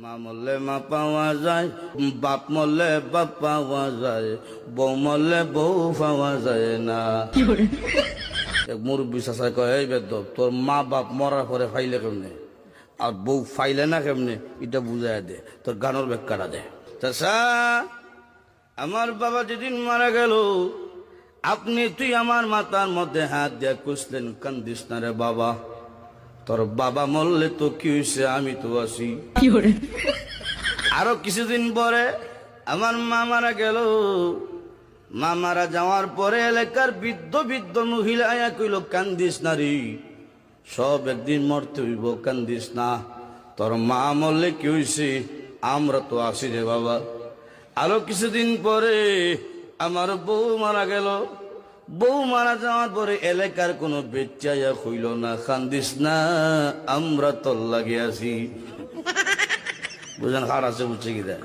মা মরলে মা পাওয়া যায়, বাপ মরলে বাপ পাওয়া যায়, বউ মরলে বউ পাওয়া যায় না। এক মুরব্বী চাচাই কয়, এই বেদব, তোর মা বাপ মরার পরে ফাইলে কেমনে আর বউ ফাইলে না কেমনে, এটা বুঝাই দে, তোর গানোর ব্যাখ্যাটা দে। চাচা, আমার বাবা যেদিন মারা গেল, তুই আমার মাথার মধ্যে হাত দিয়ে কুসলেন, কান্দিস না রে বাবা, তোর বাবা মরলে তো কি হয়েছে, আমি তো আছি। আরো কিছুদিন পরে আমার মা মারা গেল। মা মারা যাওয়ার পরে এলাকার বৃদ্ধ বৃদ্ধ মহিলা আয়া কইল, কান্দিস না রে, সব একদিন মরতে হইব, কান্দিস না, তোর মা মরলে কি হয়েছে, আমরা তো আছি রে বাবা। আরো কিছুদিন পরে আমার বউ মারা গেল। বউ মারা যাওয়ার পরে এলাকার কোনো বেচাইয়া হইল না, কান্দিস না, আমরা তোর লাগে আছি। বুঝেন, হার আছে, বুঝছে কি দেয়।